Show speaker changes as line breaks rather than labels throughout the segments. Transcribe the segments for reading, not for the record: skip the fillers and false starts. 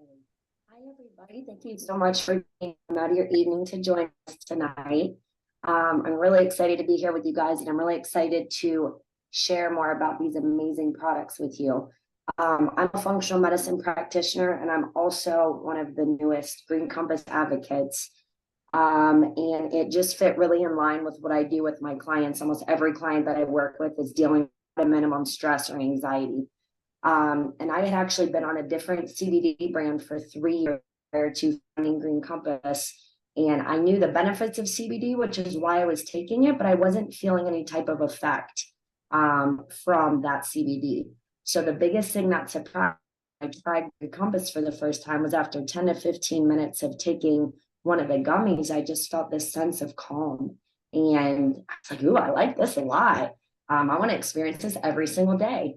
Hi, everybody. Thank you so much for taking time out of your evening to join us tonight. I'm really excited to be here with you guys, and I'm really excited to share more about these amazing products with you. I'm a functional medicine practitioner, and I'm also one of the newest Green Compass advocates. And it just fit really in line with what I do with my clients. Almost every client that I work with is dealing with a minimum stress or anxiety. And I had actually been on a different CBD brand for 3 years prior to finding Green Compass. And I knew the benefits of CBD, which is why I was taking it, but I wasn't feeling any type of effect from that CBD. So the biggest thing that surprised me, I tried Green Compass for the first time was after 10 to 15 minutes of taking one of the gummies, I just felt this sense of calm. And I was like, ooh, I like this a lot. I want to experience this every single day.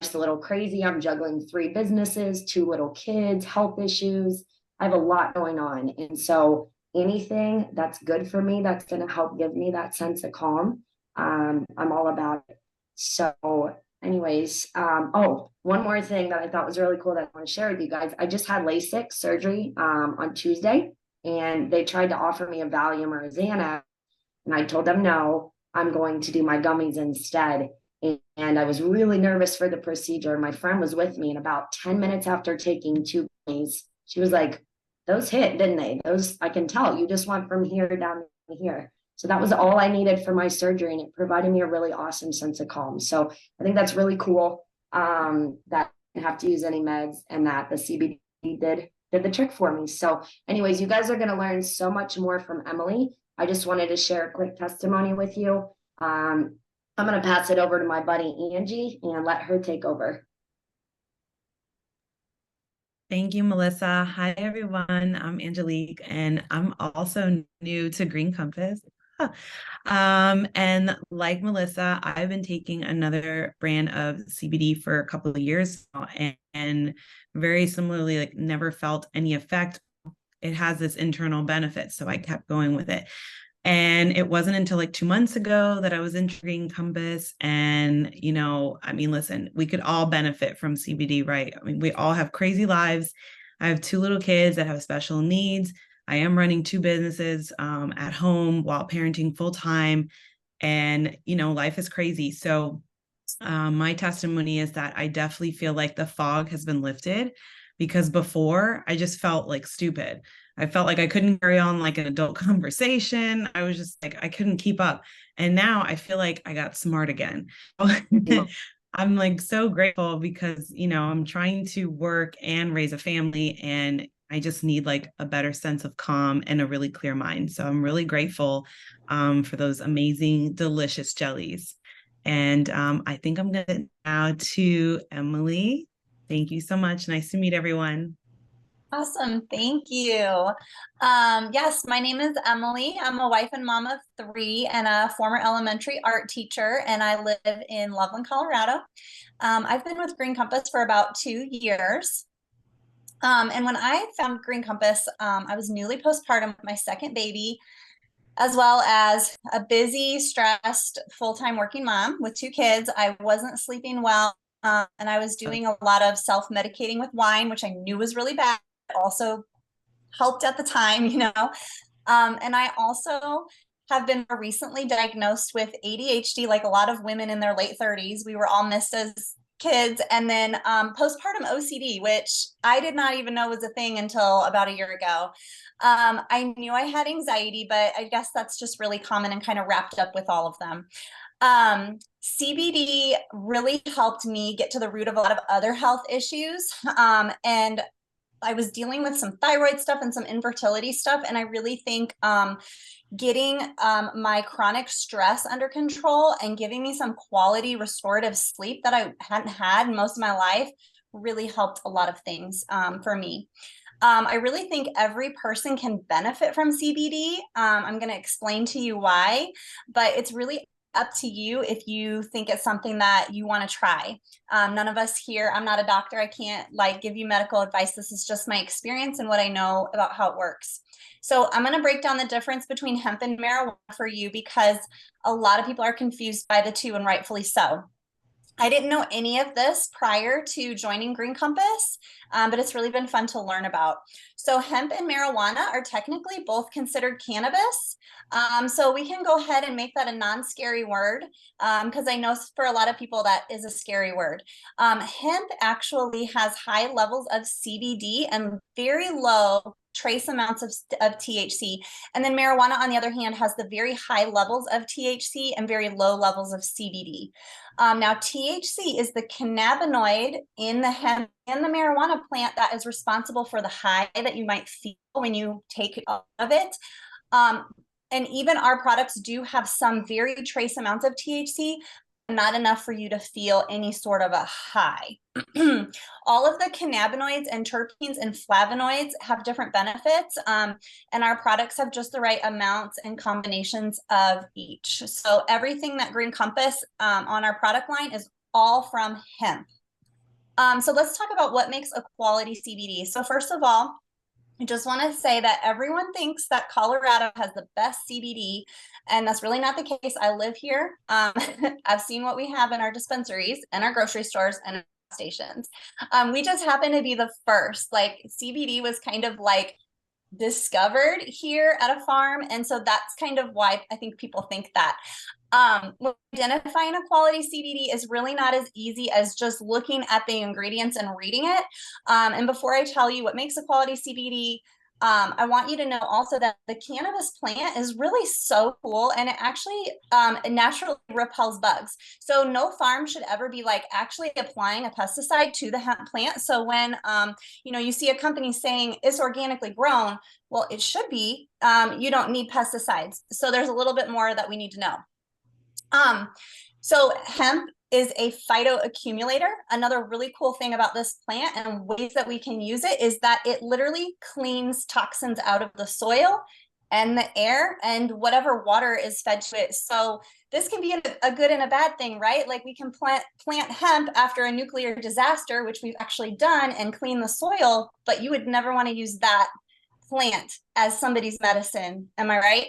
Just a little crazy. I'm juggling 3 businesses, 2 little kids, health issues. I have a lot going on. And so anything that's good for me, that's going to help give me that sense of calm, I'm all about it. So, anyways, oh, one more thing that I thought was really cool that I want to share with you guys. I just had LASIK surgery on Tuesday, and they tried to offer me a Valium or a Xanax, and I told them no, I'm going to do my gummies instead. And I was really nervous for the procedure. My friend was with me, and about 10 minutes after taking 2 gummies, she was like, those hit, didn't they? Those, I can tell. You just went from here down to here. So that was all I needed for my surgery, and it provided me a really awesome sense of calm. So I think that's really cool, that I didn't have to use any meds, and that the CBD did the trick for me. So anyways, you guys are going to learn so much more from Emily. I just wanted to share a quick testimony with you. I'm going to pass it over to my buddy Angie and let her take over.
Thank you, Melissa. Hi, everyone. I'm Angelique, and I'm also new to Green Compass. And like Melissa, I've been taking another brand of CBD for a couple of years now, and very similarly, like never felt any effect. It has this internal benefit, so I kept going with it. And it wasn't until like 2 months ago that I was in Green Compass. And, I mean, listen, we could all benefit from CBD, right? I mean, we all have crazy lives. I have 2 little kids that have special needs. I am running 2 businesses at home while parenting full time. And, life is crazy. So my testimony is that I definitely feel like the fog has been lifted, because before I just felt like stupid. I felt like I couldn't carry on like an adult conversation. I was just like, I couldn't keep up. And now I feel like I got smart again. I'm like so grateful because, I'm trying to work and raise a family, and I just need like a better sense of calm and a really clear mind. So I'm really grateful for those amazing, delicious jellies. And I think I'm going to now to Emily. Thank you so much. Nice to meet everyone.
Awesome. Thank you. Yes, my name is Emily. I'm a wife and mom of 3 and a former elementary art teacher, and I live in Loveland, Colorado. I've been with Green Compass for about 2 years. And when I found Green Compass, I was newly postpartum with my second baby, as well as a busy, stressed, full-time working mom with 2 kids. I wasn't sleeping well, and I was doing a lot of self-medicating with wine, which I knew was really bad, also helped at the time. And I also have been recently diagnosed with ADHD, like a lot of women in their late 30s. We were all missed as kids. And then postpartum OCD, which I did not even know was a thing until about a year ago. I knew I had anxiety, but I guess that's just really common and kind of wrapped up with all of them. CBD really helped me get to the root of a lot of other health issues. And I was dealing with some thyroid stuff and some infertility stuff. And I really think getting my chronic stress under control and giving me some quality restorative sleep that I hadn't had most of my life really helped a lot of things for me. I really think every person can benefit from CBD. I'm going to explain to you why, but it's really up to you if you think it's something that you want to try. None of us here, I'm not a doctor. I can't give you medical advice. This is just my experience and what I know about how it works. So I'm going to break down the difference between hemp and marijuana for you, because a lot of people are confused by the two, and rightfully so. I didn't know any of this prior to joining Green Compass, but it's really been fun to learn about. So hemp and marijuana are technically both considered cannabis. So we can go ahead and make that a non-scary word, because I know for a lot of people that is a scary word. Hemp actually has high levels of CBD and very low trace amounts of THC. And then marijuana, on the other hand, has the very high levels of THC and very low levels of CBD. Now, THC is the cannabinoid in the hemp and the marijuana plant that is responsible for the high that you might feel when you take of it. And even our products do have some very trace amounts of THC, not enough for you to feel any sort of a high. All of the cannabinoids and terpenes and flavonoids have different benefits, and our products have just the right amounts and combinations of each. So everything that Green Compass on our product line is all from hemp. So let's talk about what makes a quality CBD. So first of all, I just want to say that everyone thinks that Colorado has the best CBD, and that's really not the case. I live here. I've seen what we have in our dispensaries and our grocery stores and our stations. We just happen to be the first. Like, CBD was kind of like discovered here at a farm, and so that's kind of why I think people think that. Identifying a quality CBD is really not as easy as just looking at the ingredients and reading it. And before I tell you what makes a quality CBD, I want you to know also that the cannabis plant is really so cool, and it actually naturally repels bugs. So no farm should ever be like actually applying a pesticide to the hemp plant. So when you see a company saying it's organically grown, well, it should be. You don't need pesticides. So there's a little bit more that we need to know. So hemp is a phytoaccumulator. Another really cool thing about this plant and ways that we can use it is that it literally cleans toxins out of the soil and the air and whatever water is fed to it. So this can be a good and a bad thing, right? Like, we can plant hemp after a nuclear disaster, which we've actually done, and clean the soil, but you would never want to use that plant as somebody's medicine. Am I right?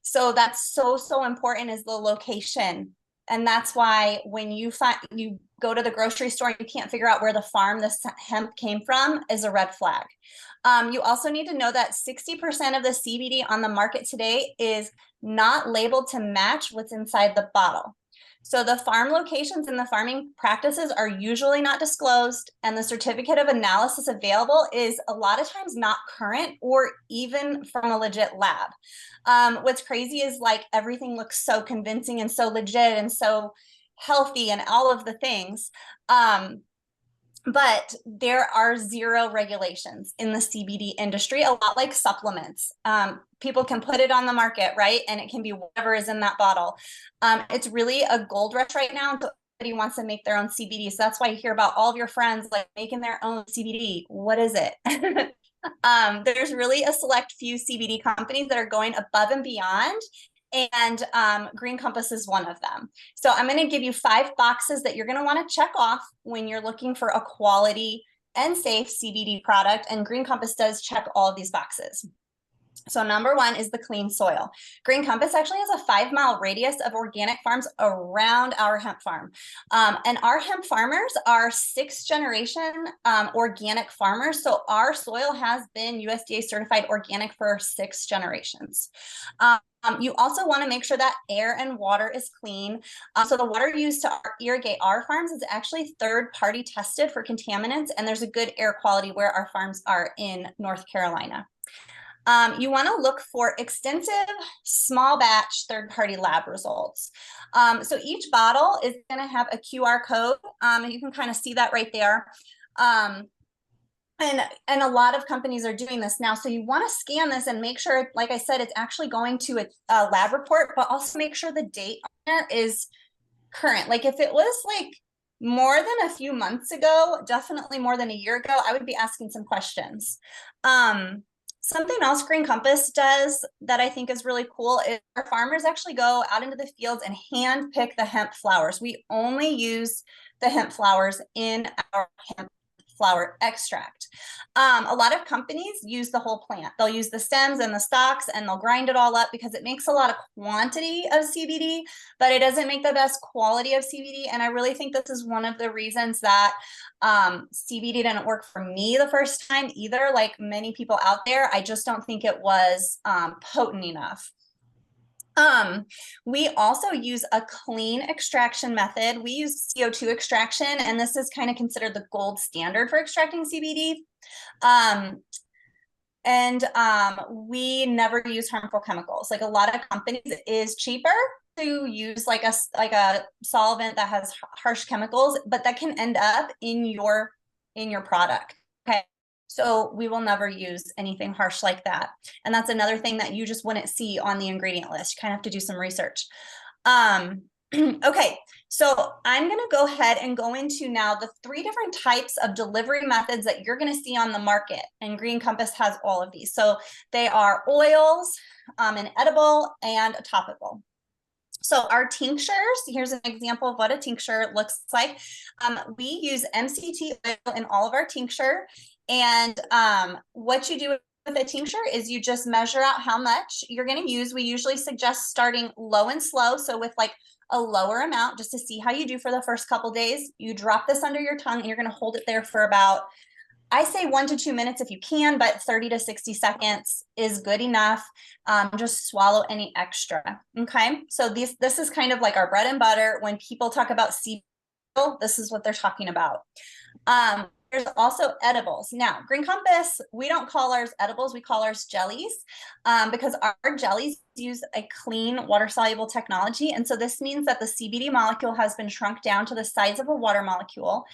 So that's so important, is the location. And that's why when you go to the grocery store and you can't figure out where the farm this hemp came from, is a red flag. You also need to know that 60% of the CBD on the market today is not labeled to match what's inside the bottle. So the farm locations and the farming practices are usually not disclosed, and the certificate of analysis available is a lot of times not current or even from a legit lab. What's crazy is, like, everything looks so convincing and so legit and so healthy and all of the things. But there are zero regulations in the CBD industry, a lot like supplements. People can put it on the market, right? And it can be whatever is in that bottle. It's really a gold rush right now. Everybody wants to make their own CBD. So that's why you hear about all of your friends like making their own CBD. What is it? There's really a select few CBD companies that are going above and beyond. And Green Compass is one of them. So I'm going to give you 5 boxes that you're going to want to check off when you're looking for a quality and safe CBD product. And Green Compass does check all of these boxes. So number 1 is the clean soil. Green Compass actually has a 5-mile radius of organic farms around our hemp farm. And our hemp farmers are 6th generation organic farmers. So our soil has been USDA certified organic for 6 generations. You also want to make sure that air and water is clean. So the water used to irrigate our farms is actually third-party tested for contaminants, and there's a good air quality where our farms are in North Carolina. You want to look for extensive small batch third-party lab results. So each bottle is going to have a QR code. You can kind of see that right there. And a lot of companies are doing this now. So you want to scan this and make sure, like I said, it's actually going to a lab report, but also make sure the date on there is current. Like, if it was like more than a few months ago, definitely more than a year ago, I would be asking some questions. Something else Green Compass does that I think is really cool is our farmers actually go out into the fields and hand pick the hemp flowers. We only use the hemp flowers in our hemp flower extract. A lot of companies use the whole plant. They'll use the stems and the stalks and they'll grind it all up because it makes a lot of quantity of CBD, but it doesn't make the best quality of CBD. And I really think this is one of the reasons that CBD didn't work for me the first time either. Like many people out there, I just don't think it was potent enough. We also use a clean extraction method. We use CO2 extraction, and this is kind of considered the gold standard for extracting CBD. We never use harmful chemicals. Like a lot of companies, it is cheaper to use like a solvent that has harsh chemicals, but that can end up in your product. Okay. So we will never use anything harsh like that. And that's another thing that you just wouldn't see on the ingredient list. You kind of have to do some research. Okay, so I'm going to go ahead and go into now the 3 different types of delivery methods that you're going to see on the market. And Green Compass has all of these. So they are oils, an edible, and a topical. So our tinctures, here's an example of what a tincture looks like. We use MCT oil in all of our tincture. And what you do with a tincture is you just measure out how much you're going to use. We usually suggest starting low and slow. So with like a lower amount, just to see how you do for the first couple days, you drop this under your tongue and you're going to hold it there for about, I say 1 to 2 minutes if you can, but 30 to 60 seconds is good enough. Just swallow any extra. Okay. So this is kind of like our bread and butter. When people talk about CBD, this is what they're talking about. There's also edibles. Now, Green Compass, we don't call ours edibles, we call ours jellies, because our jellies use a clean water-soluble technology. And so this means that the CBD molecule has been shrunk down to the size of a water molecule,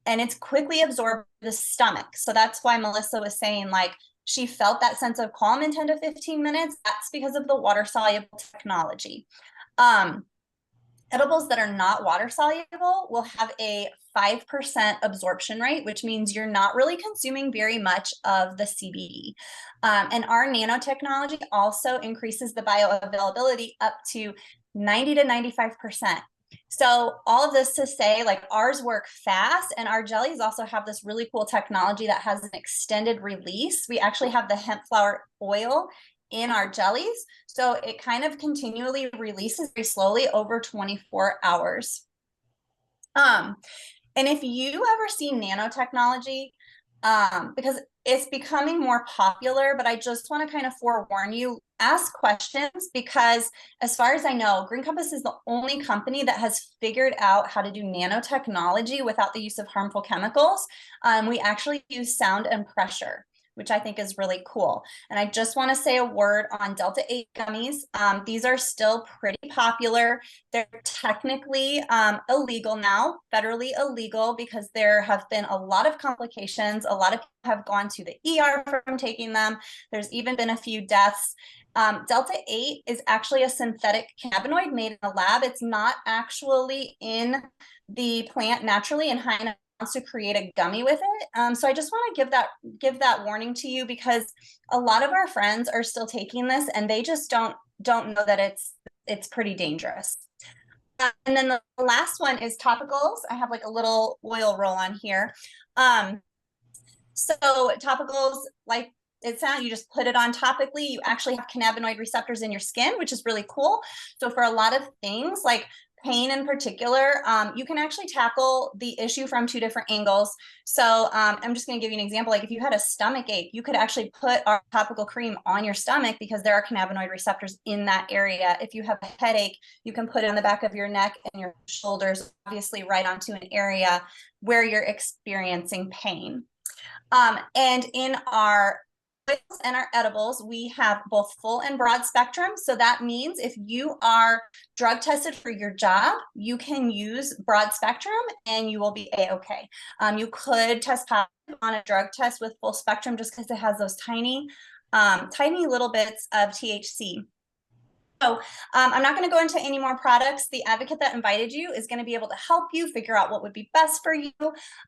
and it's quickly absorbed in the stomach. So that's why Melissa was saying, like, she felt that sense of calm in 10 to 15 minutes. That's because of the water-soluble technology. Edibles that are not water soluble will have a 5% absorption rate, which means you're not really consuming very much of the CBD. And our nanotechnology also increases the bioavailability up to 90 to 95%. So all of this to say, like, ours work fast, and our jellies also have this really cool technology that has an extended release. We actually have the hemp flower oil in our jellies, so it kind of continually releases very slowly over 24 hours. And if you ever see nanotechnology, because it's becoming more popular, but I just want to kind of forewarn you, ask questions, because as far as I know, Green Compass is the only company that has figured out how to do nanotechnology without the use of harmful chemicals. We actually use sound and pressure, which I think is really cool. And I just want to say a word on Delta 8 gummies. These are still pretty popular. They're technically illegal now, federally illegal, because there have been a lot of complications. A lot of people have gone to the ER from taking them. There's even been a few deaths. Delta 8 is actually a synthetic cannabinoid made in a lab. It's not actually in the plant naturally in high enough to create a gummy with it. So I just want to give that warning to you, because a lot of our friends are still taking this and they just don't know that it's pretty dangerous. And then the last one is topicals. I have like a little oil roll on here. So topicals, like it sounds, you just put it on topically. You actually have cannabinoid receptors in your skin, which is really cool. So for a lot of things like pain in particular, you can actually tackle the issue from 2 different angles. So I'm just going to give you an example. Like if you had a stomach ache, you could actually put our topical cream on your stomach because there are cannabinoid receptors in that area. If you have a headache, you can put it on the back of your neck and your shoulders, obviously right onto an area where you're experiencing pain. And in our oils and our edibles, we have both full and broad spectrum. So that means if you are drug tested for your job, you can use broad spectrum and you will be a-okay. You could test positive on a drug test with full spectrum just because it has those tiny little bits of THC. So I'm not going to go into any more products. The advocate that invited you is going to be able to help you figure out what would be best for you.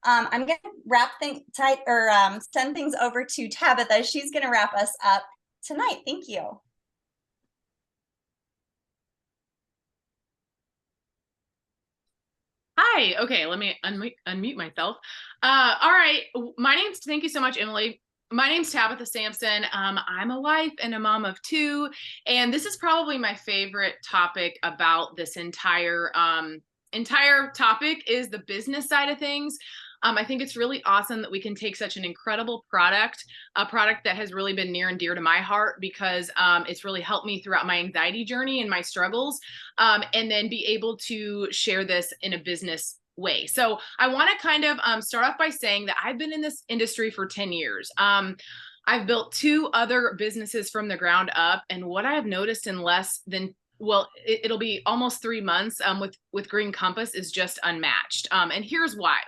I'm going to wrap things tight, or send things over to Tabitha. She's going to wrap us up tonight. Thank you.
Hi, Hi. Okay, let me unmute myself. All right. Thank you so much, Emily. My name's Tabitha Sampson. I'm a wife and a mom of two, and this is probably my favorite topic about this entire topic is the business side of things. I think it's really awesome that we can take such an incredible product, a product that has really been near and dear to my heart because it's really helped me throughout my anxiety journey and my struggles, and then be able to share this in a business way. So I want to kind of start off by saying that I've been in this industry for 10 years. I've built 2 other businesses from the ground up, and what I have noticed in less than it'll be almost 3 months with Green Compass is just unmatched. And here's why.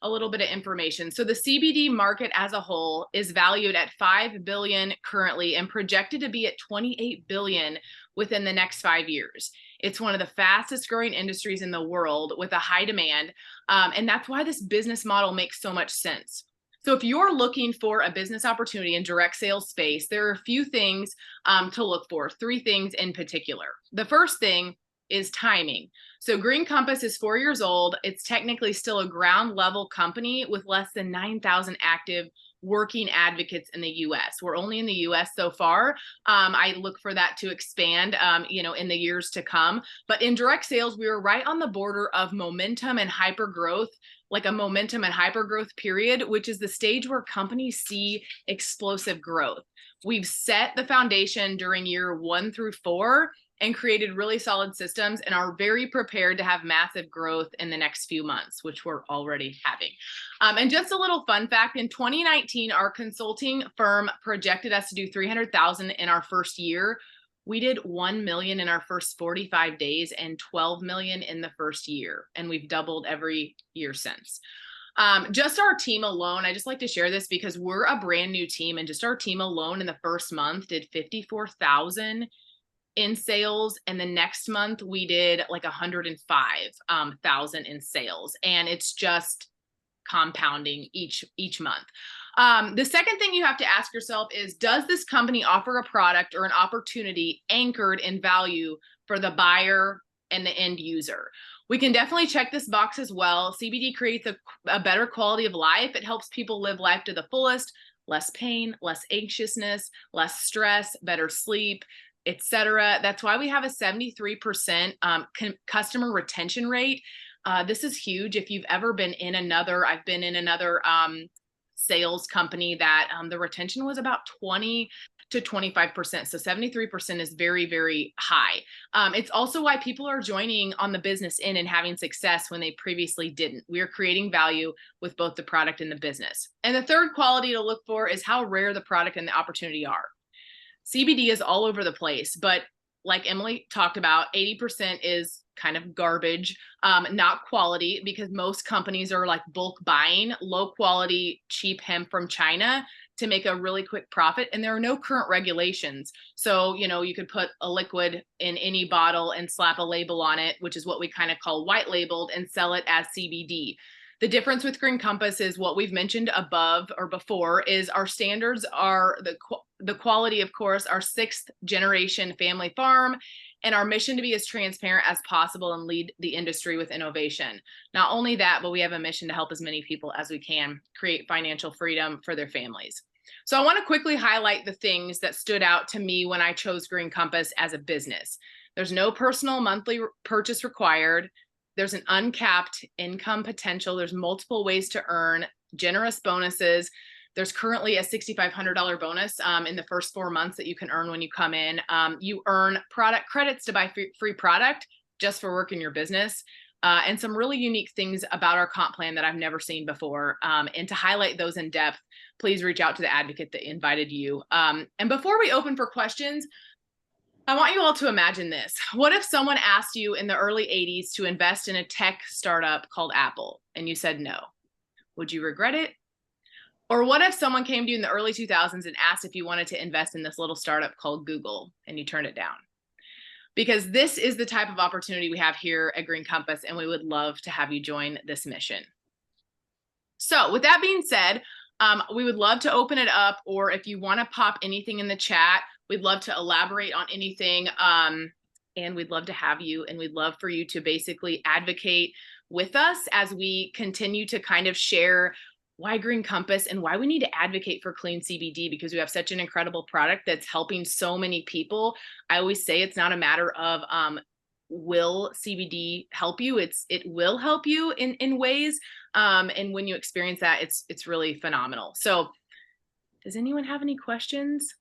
A little bit of information. So the CBD market as a whole is valued at 5 billion currently and projected to be at 28 billion within the next 5 years. It's one of the fastest growing industries in the world with a high demand. And that's why this business model makes so much sense. So if you're looking for a business opportunity in direct sales space, there are a few things to look for, 3 things in particular. The first thing is timing. So Green Compass is 4 years old. It's technically still a ground level company with less than 9,000 active working advocates in the US. We're only in the US so far. I look for that to expand, in the years to come. But in direct sales, we were right on the border of momentum and hyper growth, like a momentum and hyper growth period, which is the stage where companies see explosive growth. We've set the foundation during year 1 through 4 and created really solid systems and are very prepared to have massive growth in the next few months, which we're already having. And just a little fun fact, in 2019, our consulting firm projected us to do 300,000 in our first year. We did 1 million in our first 45 days and 12 million in the first year. And we've doubled every year since. Just our team alone, I just like to share this because we're a brand new team, and just our team alone in the first month did 54,000 in sales, and the next month we did like 105,000 in sales, and it's just compounding each month. The second thing you have to ask yourself is, does this company offer a product or an opportunity anchored in value for the buyer and the end user? We can definitely check this box as well. CBD creates a better quality of life. It helps people live life to the fullest, less pain, less anxiousness, less stress, better sleep, etc. That's why we have a 73% customer retention rate. This is huge. If you've ever been in I've been in another sales company that the retention was about 20 to 25%. So 73% is very, very high. It's also why people are joining on the business end and having success when they previously didn't. We are creating value with both the product and the business. And the third quality to look for is how rare the product and the opportunity are. CBD is all over the place, but like Emily talked about, 80% is kind of garbage, not quality, because most companies are like bulk buying low quality, cheap hemp from China to make a really quick profit. And there are no current regulations. So, you could put a liquid in any bottle and slap a label on it, which is what we kind of call white labeled, and sell it as CBD. The difference with Green Compass is what we've mentioned above or before is our standards are the quality, of course, our 6th generation family farm, and our mission to be as transparent as possible and lead the industry with innovation. Not only that, but we have a mission to help as many people as we can create financial freedom for their families. So I want to quickly highlight the things that stood out to me when I chose Green Compass as a business. There's no personal monthly purchase required. There's an uncapped income potential. There's multiple ways to earn, generous bonuses. There's currently a $6,500 bonus in the first 4 months that you can earn when you come in. You earn product credits to buy free product just for working your business. And some really unique things about our comp plan that I've never seen before. And to highlight those in depth, please reach out to the advocate that invited you. And before we open for questions, I want you all to imagine this. What if someone asked you in the early 80s to invest in a tech startup called Apple and you said no? Would you regret it? Or what if someone came to you in the early 2000s and asked if you wanted to invest in this little startup called Google and you turned it down? Because this is the type of opportunity we have here at Green Compass, and we would love to have you join this mission. So with that being said, we would love to open it up, or if you want to pop anything in the chat, we'd love to elaborate on anything, and we'd love to have you, and we'd love for you to basically advocate with us as we continue to kind of share why Green Compass and why we need to advocate for clean CBD, because we have such an incredible product that's helping so many people. I always say it's not a matter of will CBD help you? It will help you in ways. And when you experience that, it's really phenomenal. So does anyone have any questions?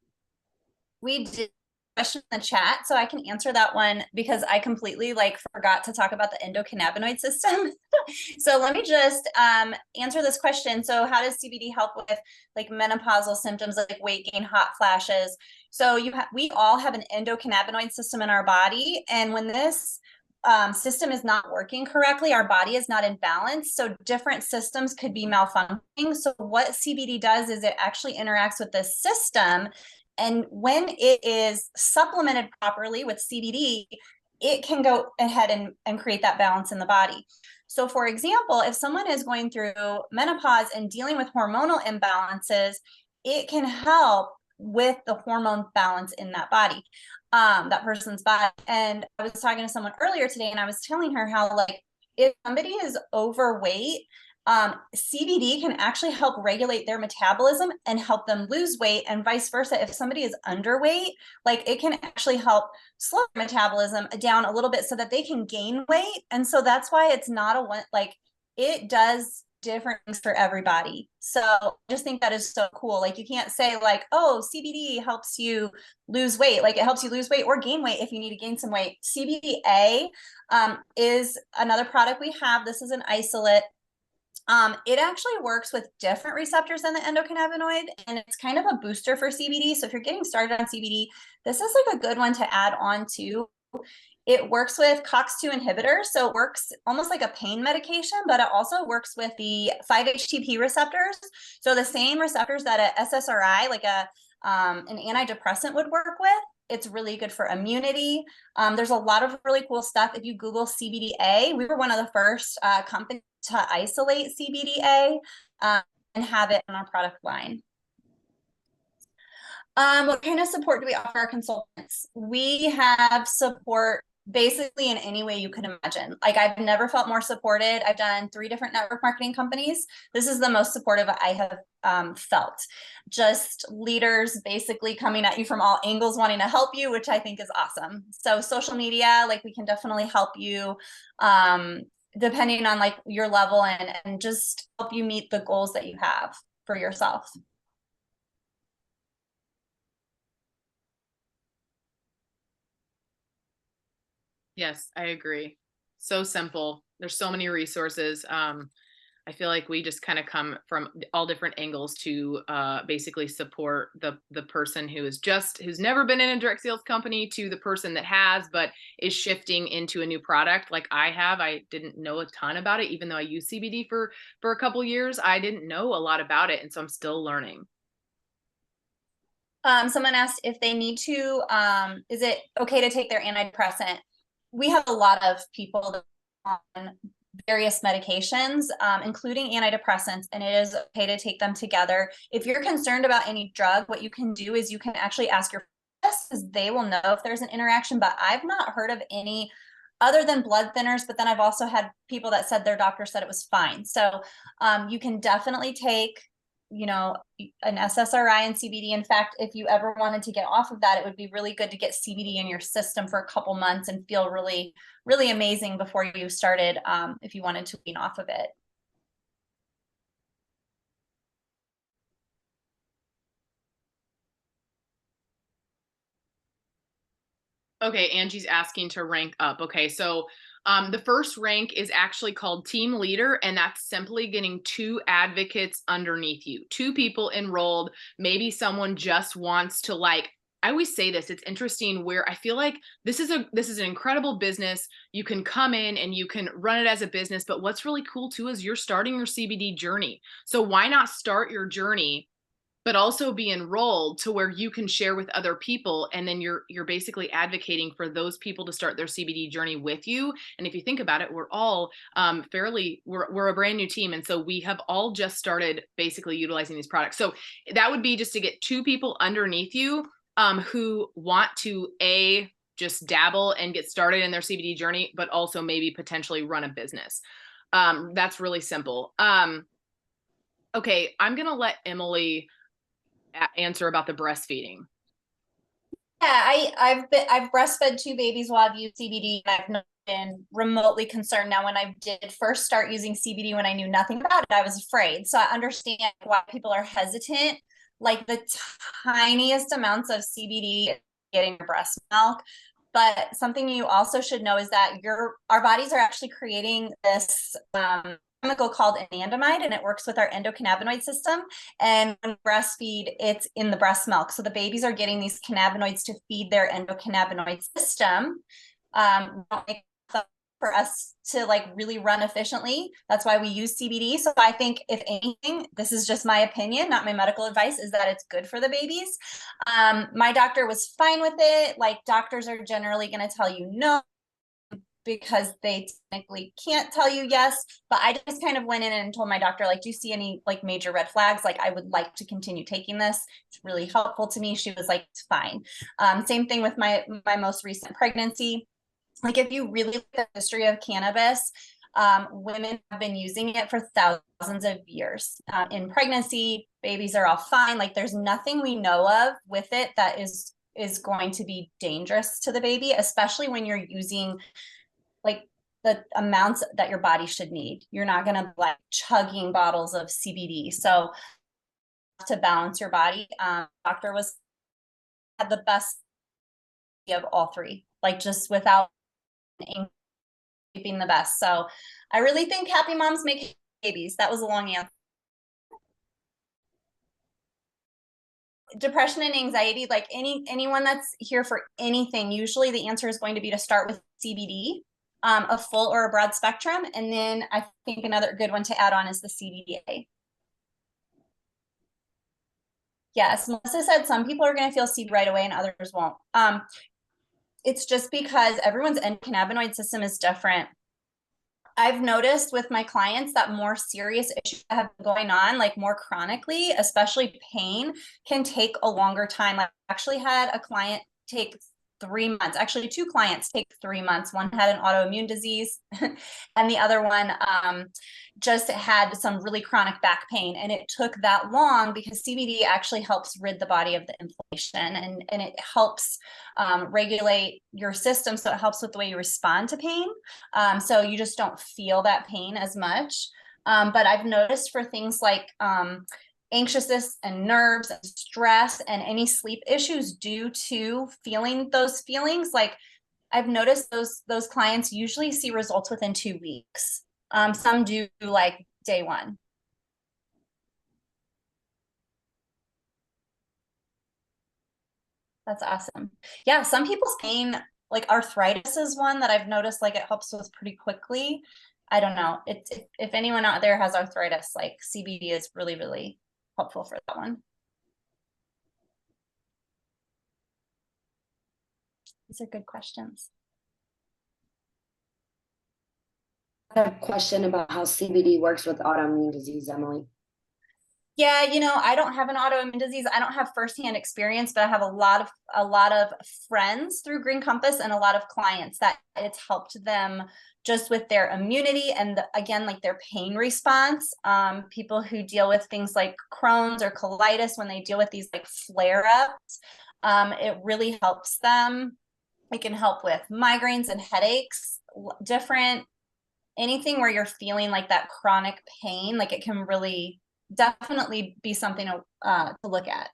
We did a question in the chat, so I can answer that one because I completely forgot to talk about the endocannabinoid system. So let me just answer this question. So how does CBD help with menopausal symptoms like weight gain, hot flashes? So we all have an endocannabinoid system in our body, and when this system is not working correctly, our body is not in balance. So different systems could be malfunctioning. So what CBD does is it actually interacts with this system. And when it is supplemented properly with CBD, it can go ahead and create that balance in the body. So for example, if someone is going through menopause and dealing with hormonal imbalances, it can help with the hormone balance in that body, that person's body. And I was talking to someone earlier today, and I was telling her how if somebody is overweight, CBD can actually help regulate their metabolism and help them lose weight, and vice versa. If somebody is underweight, it can actually help slow metabolism down a little bit so that they can gain weight. And so that's why it's not a one, it does different things for everybody. So I just think that is so cool. You can't say oh, CBD helps you lose weight. It helps you lose weight or gain weight if you need to gain some weight. CBDA is another product we have. This is an isolate. It actually works with different receptors than the endocannabinoid, and it's kind of a booster for CBD. So if you're getting started on CBD, this is a good one to add on to. It works with COX-2 inhibitors, so it works almost like a pain medication, but it also works with the 5-HTP receptors. So the same receptors that a SSRI, an antidepressant, would work with. It's really good for immunity. There's a lot of really cool stuff. If you Google CBDA, we were one of the first companies to isolate CBDA and have it in our product line. What kind of support do we offer our consultants? We have support basically in any way you could imagine. I've never felt more supported. I've done 3 different network marketing companies. This is the most supportive I have felt. Just leaders basically coming at you from all angles, wanting to help you, which I think is awesome. So social media, we can definitely help you depending on your level and just help you meet the goals that you have for yourself.
Yes, I agree. So simple. There's so many resources. I feel like we just kind of come from all different angles to basically support the person who's never been in a direct sales company to the person that has, but is shifting into a new product like I have. I didn't know a ton about it, even though I used CBD for a couple years. I didn't know a lot about it, and so I'm still learning.
Someone asked if they need to, is it okay to take their antidepressant? We have a lot of people on various medications, including antidepressants, and it is okay to take them together. If you're concerned about any drug, what you can do is you can actually ask your pharmacist, because they will know if there's an interaction, but I've not heard of any other than blood thinners. But then I've also had people that said their doctor said it was fine. So you can definitely take an SSRI and CBD. In fact, if you ever wanted to get off of that, it would be really good to get CBD in your system for a couple months and feel really, really amazing before you started, if you wanted to wean off of it.
Okay, Angie's asking to rank up. Okay, so the first rank is actually called team leader, and that's simply getting 2 advocates underneath you, 2 people enrolled. Maybe someone just wants to I always say this, it's interesting where I feel like this is an incredible business. You can come in and you can run it as a business, but what's really cool too is you're starting your CBD journey. So why not start your journey, but also be enrolled to where you can share with other people, and then you're basically advocating for those people to start their CBD journey with you. And if you think about it, we're all we're a brand new team, and so we have all just started basically utilizing these products. So that would be just to get 2 people underneath you who want to just dabble and get started in their CBD journey, but also maybe potentially run a business. That's really simple. Okay, I'm gonna let Emily answer about the breastfeeding.
Yeah, I've breastfed 2 babies while I've used CBD, and I've not been remotely concerned. Now, when I did first start using CBD, when I knew nothing about it, I was afraid. So I understand why people are hesitant. Like the tiniest amounts of CBD getting your breast milk. But something you also should know is that our bodies are actually creating this chemical called anandamide, and it works with our endocannabinoid system. And when breastfeed, it's in the breast milk. So the babies are getting these cannabinoids to feed their endocannabinoid system. For us to like really run efficiently. That's why we use CBD. So I think if anything, this is just my opinion, not my medical advice, is that it's good for the babies. My doctor was fine with it. Like doctors are generally going to tell you no, because they technically can't tell you yes. But I just kind of went in and told my doctor, like, do you see any like major red flags? Like, I would like to continue taking this. It's really helpful to me. She was like, it's fine. Same thing with my most recent pregnancy. Like, if you really look at the history of cannabis, women have been using it for thousands of years. In pregnancy, babies are all fine. Like, there's nothing we know of with it that is going to be dangerous to the baby, especially when you're using like the amounts that your body should need. You're not going to like chugging bottles of CBD. So to balance your body, doctor had the best of all three, like just without keeping the best. So I really think happy moms make babies. That was a long answer. Depression and anxiety, like anyone that's here for anything, usually the answer is going to be to start with CBD, a full or a broad spectrum. And then I think another good one to add on is the CBDA. Yes, Melissa said some people are going to feel CBD right away and others won't. It's just because everyone's endocannabinoid system is different. I've noticed with my clients that more serious issues that have been going on, like more chronically, especially pain, can take a longer time. I actually had a client take 3 months, actually 2 clients take 3 months. One had an autoimmune disease and the other one just had some really chronic back pain. And it took that long because CBD actually helps rid the body of the inflammation, and it helps regulate your system. So it helps with the way you respond to pain. So you just don't feel that pain as much. But I've noticed for things like anxiousness and nerves and stress and any sleep issues due to feeling those feelings, like I've noticed those clients usually see results within 2 weeks. Some do like day 1. That's awesome. Yeah, some people's pain, like arthritis is one that I've noticed, like it helps with pretty quickly. I don't know. If anyone out there has arthritis, like CBD is really, really helpful for that one. These are good questions.
I have a question about how CBD works with autoimmune disease, Emily.
Yeah, I don't have an autoimmune disease. I don't have firsthand experience, but I have a lot of friends through Green Compass and a lot of clients that it's helped them just with their immunity and again, like their pain response. People who deal with things like Crohn's or colitis, when they deal with these like flare-ups, it really helps them. It can help with migraines and headaches, anything where you're feeling like that chronic pain, like it can really definitely be something to look at.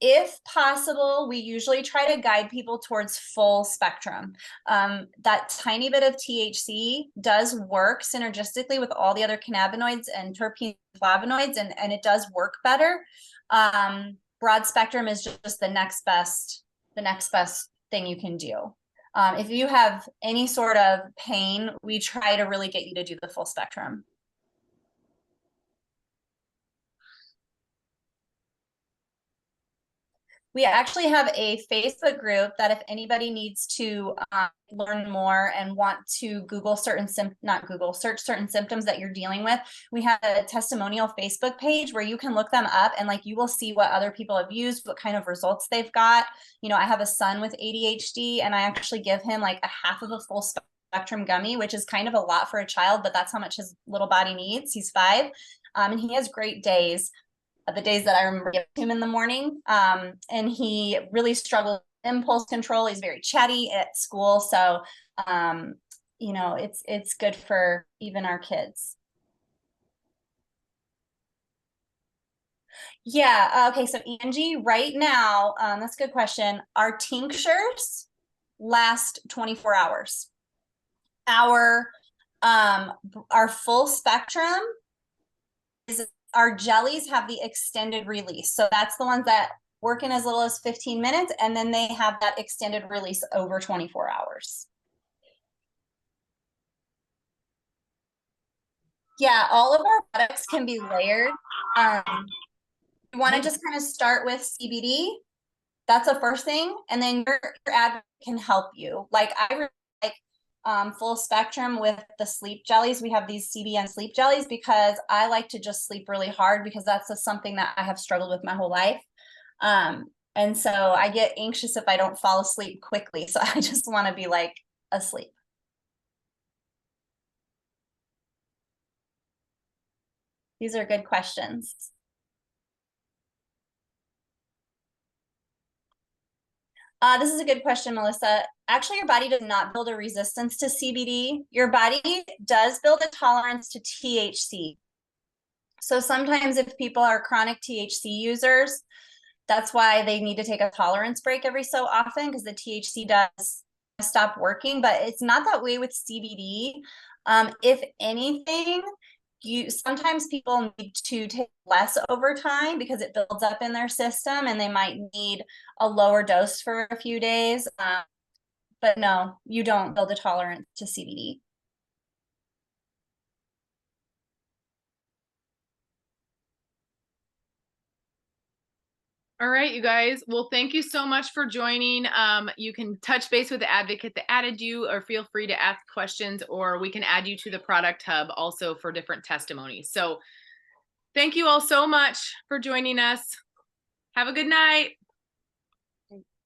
If possible, we usually try to guide people towards full spectrum. That tiny bit of THC does work synergistically with all the other cannabinoids and terpenes, flavonoids, and it does work better. Broad spectrum is just the next best thing you can do. If you have any sort of pain, we try to really get you to do the full spectrum. We actually have a Facebook group that if anybody needs to learn more and want to search certain symptoms that you're dealing with, we have a testimonial Facebook page where you can look them up and like you will see what other people have used, what kind of results they've got. I have a son with ADHD and I actually give him like a half of a full spectrum spectrum gummy, which is kind of a lot for a child, but that's how much his little body needs. He's 5. And he has great days, the days that I remember giving him in the morning. And he really struggled with impulse control. He's very chatty at school. So, you know, it's good for even our kids. Yeah. Okay. So Angie, right now, that's a good question. Our tinctures last 24 hours. Our full spectrum is, our jellies have the extended release. So that's the ones that work in as little as 15 minutes. And then they have that extended release over 24 hours. Yeah. All of our products can be layered. You want to just kind of start with CBD. That's the first thing. And then your advocate can help you. Like I really like full spectrum with the sleep jellies. We have these CBN sleep jellies because I like to just sleep really hard because that's just something that I have struggled with my whole life. And so I get anxious if I don't fall asleep quickly. So I just want to be like asleep. These are good questions. This is a good question, Melissa. Actually, your body does not build a resistance to CBD. Your body does build a tolerance to THC. So sometimes if people are chronic THC users, that's why they need to take a tolerance break every so often because the THC does stop working, but it's not that way with CBD. If anything, sometimes people need to take less over time because it builds up in their system and they might need a lower dose for a few days. But no, you don't build a tolerance to CBD.
All right, you guys. Well, thank you so much for joining. You can touch base with the advocate that added you, or feel free to ask questions, or we can add you to the product hub also for different testimonies. So thank you all so much for joining us. Have a good night.